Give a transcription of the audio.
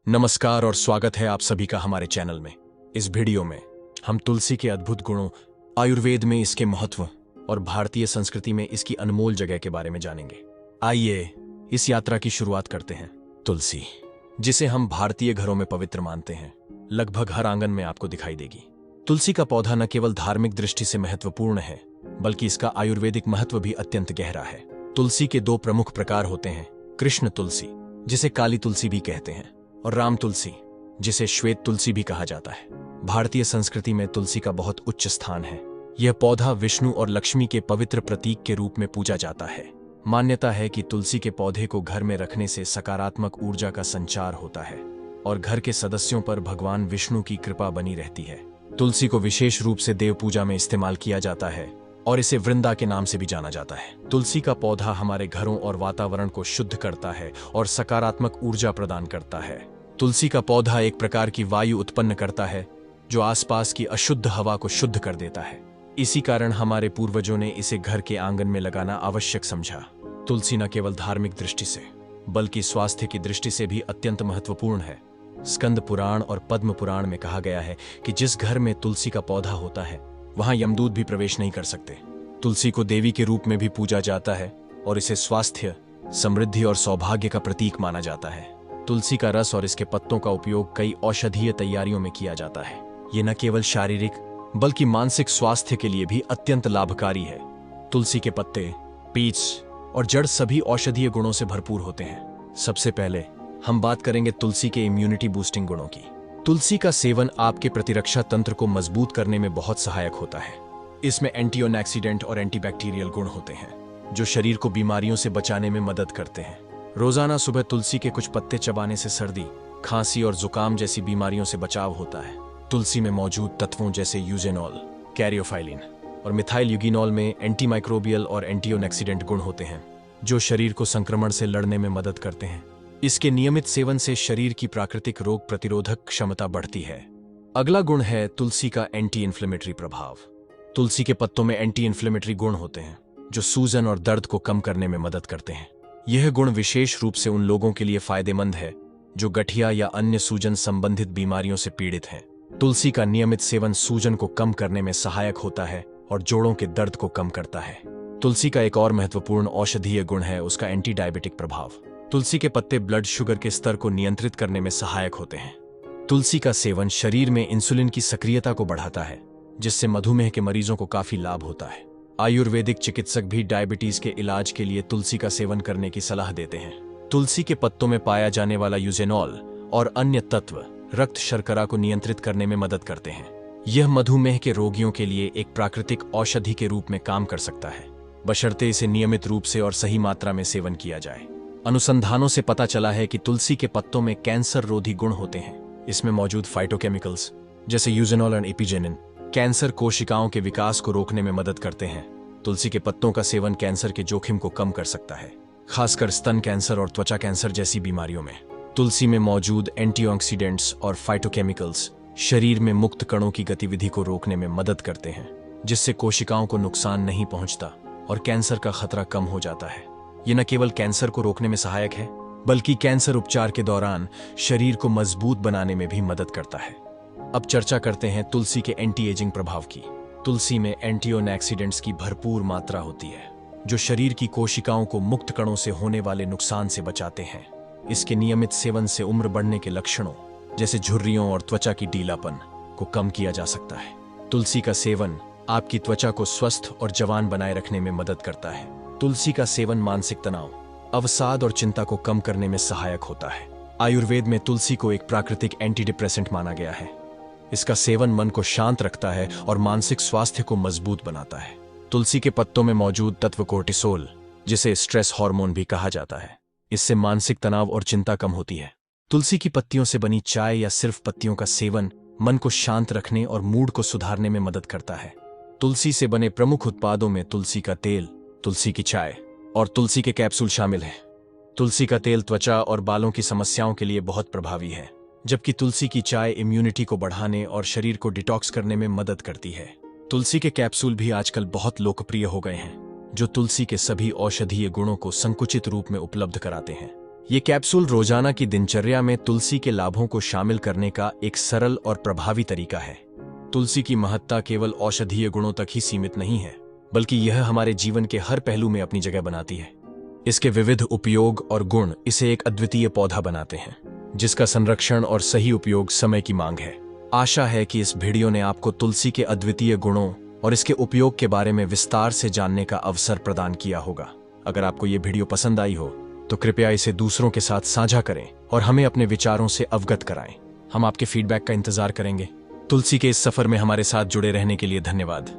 नमस्कार और स्वागत है आप सभी का हमारे चैनल में। इस वीडियो में हम तुलसी के अद्भुत गुणों, आयुर्वेद में इसके महत्व और भारतीय संस्कृति में इसकी अनमोल जगह के बारे में जानेंगे। आइए इस यात्रा की शुरुआत करते हैं। तुलसी, जिसे हम भारतीय घरों में पवित्र मानते हैं, लगभग हर आंगन में आपको दिखाई देगी। तुलसी का पौधा न केवल धार्मिक दृष्टि से महत्वपूर्ण है, बल्कि इसका आयुर्वेदिक महत्व भी अत्यंत गहरा है। तुलसी के दो प्रमुख प्रकार होते हैं, कृष्ण तुलसी, जिसे काली तुलसी भी कहते हैं, और राम तुलसी, जिसे श्वेत तुलसी भी कहा जाता है। भारतीय संस्कृति में तुलसी का बहुत उच्च स्थान है। यह पौधा विष्णु और लक्ष्मी के पवित्र प्रतीक के रूप में पूजा जाता है। मान्यता है कि तुलसी के पौधे को घर में रखने से सकारात्मक ऊर्जा का संचार होता है और घर के सदस्यों पर भगवान विष्णु की कृपा बनी रहती है। तुलसी को विशेष रूप से देव पूजा में इस्तेमाल किया जाता है और इसे वृंदा के नाम से भी जाना जाता है। तुलसी का पौधा हमारे घरों और वातावरण को शुद्ध करता है और सकारात्मक ऊर्जा प्रदान करता है। तुलसी का पौधा एक प्रकार की वायु उत्पन्न करता है जो आसपास की अशुद्ध हवा को शुद्ध कर देता है। इसी कारण हमारे पूर्वजों ने इसे घर के आंगन में लगाना आवश्यक समझा। तुलसी न केवल धार्मिक दृष्टि से, बल्कि स्वास्थ्य की दृष्टि से भी अत्यंत महत्वपूर्ण है। स्कंद पुराण और पद्म पुराण में कहा गया है कि जिस घर में तुलसी का पौधा होता है, वहां यमदूत भी प्रवेश नहीं कर सकते। तुलसी को देवी के रूप में भी पूजा जाता है और इसे स्वास्थ्य, समृद्धि और सौभाग्य का प्रतीक माना जाता है। तुलसी का रस और इसके पत्तों का उपयोग कई औषधीय तैयारियों में किया जाता है। ये न केवल शारीरिक बल्कि मानसिक स्वास्थ्य के लिए भी अत्यंत लाभकारी है। तुलसी के पत्ते, बीज और जड़ सभी औषधीय गुणों से भरपूर होते हैं। सबसे पहले हम बात करेंगे तुलसी के इम्यूनिटी बूस्टिंग गुणों की। तुलसी का सेवन आपके प्रतिरक्षा तंत्र को मजबूत करने में बहुत सहायक होता है। इसमें एंटीऑक्सीडेंट और एंटीबैक्टीरियल गुण होते हैं जो शरीर को बीमारियों से बचाने में मदद करते हैं। रोजाना सुबह तुलसी के कुछ पत्ते चबाने से सर्दी, खांसी और जुकाम जैसी बीमारियों से बचाव होता है। तुलसी में मौजूद तत्वों जैसे यूजेनॉल, कैरियोफाइलिन और मिथाइल यूगिनॉल में एंटीमाइक्रोबियल और एंटीऑक्सीडेंट गुण होते हैं जो शरीर को संक्रमण से लड़ने में मदद करते हैं। इसके नियमित सेवन से शरीर की प्राकृतिक रोग प्रतिरोधक क्षमता बढ़ती है। अगला गुण है तुलसी का एंटी इन्फ्लेमेटरी प्रभाव। तुलसी के पत्तों में एंटी इन्फ्लेमेटरी गुण होते हैं जो सूजन और दर्द को कम करने में मदद करते हैं। यह गुण विशेष रूप से उन लोगों के लिए फायदेमंद है जो गठिया या अन्य सूजन संबंधित बीमारियों से पीड़ित हैं। तुलसी का नियमित सेवन सूजन को कम करने में सहायक होता है और जोड़ों के दर्द को कम करता है। तुलसी का एक और महत्वपूर्ण औषधीय गुण है उसका एंटी डायबिटिक प्रभाव। तुलसी के पत्ते ब्लड शुगर के स्तर को नियंत्रित करने में सहायक होते हैं। तुलसी का सेवन शरीर में इंसुलिन की सक्रियता को बढ़ाता है, जिससे मधुमेह के मरीजों को काफी लाभ होता है। आयुर्वेदिक चिकित्सक भी डायबिटीज के इलाज के लिए तुलसी का सेवन करने की सलाह देते हैं। तुलसी के पत्तों में पाया जाने वाला यूजेनॉल और अन्य तत्व रक्त शर्करा को नियंत्रित करने में मदद करते हैं। यह मधुमेह के रोगियों के लिए एक प्राकृतिक औषधि के रूप में काम कर सकता है, बशर्ते इसे नियमित रूप से और सही मात्रा में सेवन किया जाए। अनुसंधानों से पता चला है कि तुलसी के पत्तों में कैंसर रोधी गुण होते हैं। इसमें मौजूद फाइटोकेमिकल्स जैसे यूजेनॉल और एपिजेनिन कैंसर कोशिकाओं के विकास को रोकने में मदद करते हैं। तुलसी के पत्तों का सेवन कैंसर के जोखिम को कम कर सकता है, खासकर स्तन कैंसर और त्वचा कैंसर जैसी बीमारियों में। तुलसी में मौजूद एंटीऑक्सीडेंट्स और फाइटोकेमिकल्स शरीर में मुक्त कणों की गतिविधि को रोकने में मदद करते हैं, जिससे कोशिकाओं को नुकसान नहीं पहुंचता और कैंसर का खतरा कम हो जाता है। ये न केवल कैंसर को रोकने में सहायक है, बल्कि कैंसर उपचार के दौरान शरीर को मजबूत बनाने में भी मदद करता है। अब चर्चा करते हैं तुलसी के एंटी एजिंग प्रभाव की। तुलसी में एंटीऑक्सीडेंट्स की भरपूर मात्रा होती है जो शरीर की कोशिकाओं को मुक्त कणों से होने वाले नुकसान से बचाते हैं। इसके नियमित सेवन से उम्र बढ़ने के लक्षणों जैसे झुर्रियों और त्वचा की ढीलापन को कम किया जा सकता है। तुलसी का सेवन आपकी त्वचा को स्वस्थ और जवान बनाए रखने में मदद करता है। तुलसी का सेवन मानसिक तनाव, अवसाद और चिंता को कम करने में सहायक होता है। आयुर्वेद में तुलसी को एक प्राकृतिक एंटी डिप्रेसेंट माना गया है। इसका सेवन मन को शांत रखता है और मानसिक स्वास्थ्य को मजबूत बनाता है। तुलसी के पत्तों में मौजूद तत्व कोर्टिसोल, जिसे स्ट्रेस हार्मोन भी कहा जाता है, इससे मानसिक तनाव और चिंता कम होती है। तुलसी की पत्तियों से बनी चाय या सिर्फ पत्तियों का सेवन मन को शांत रखने और मूड को सुधारने में मदद करता है। तुलसी से बने प्रमुख उत्पादों में तुलसी का तेल, तुलसी की चाय और तुलसी के कैप्सूल शामिल हैं। तुलसी का तेल त्वचा और बालों की समस्याओं के लिए बहुत प्रभावी है, जबकि तुलसी की चाय इम्यूनिटी को बढ़ाने और शरीर को डिटॉक्स करने में मदद करती है। तुलसी के कैप्सूल भी आजकल बहुत लोकप्रिय हो गए हैं, जो तुलसी के सभी औषधीय गुणों को संकुचित रूप में उपलब्ध कराते हैं। ये कैप्सूल रोजाना की दिनचर्या में तुलसी के लाभों को शामिल करने का एक सरल और प्रभावी तरीका है। तुलसी की महत्ता केवल औषधीय गुणों तक ही सीमित नहीं है, बल्कि यह हमारे जीवन के हर पहलू में अपनी जगह बनाती है। इसके विविध उपयोग और गुण इसे एक अद्वितीय पौधा बनाते हैं, जिसका संरक्षण और सही उपयोग समय की मांग है। आशा है कि इस वीडियो ने आपको तुलसी के अद्वितीय गुणों और इसके उपयोग के बारे में विस्तार से जानने का अवसर प्रदान किया होगा। अगर आपको ये वीडियो पसंद आई हो तो कृपया इसे दूसरों के साथ साझा करें और हमें अपने विचारों से अवगत कराएं। हम आपके फीडबैक का इंतजार करेंगे। तुलसी के इस सफर में हमारे साथ जुड़े रहने के लिए धन्यवाद।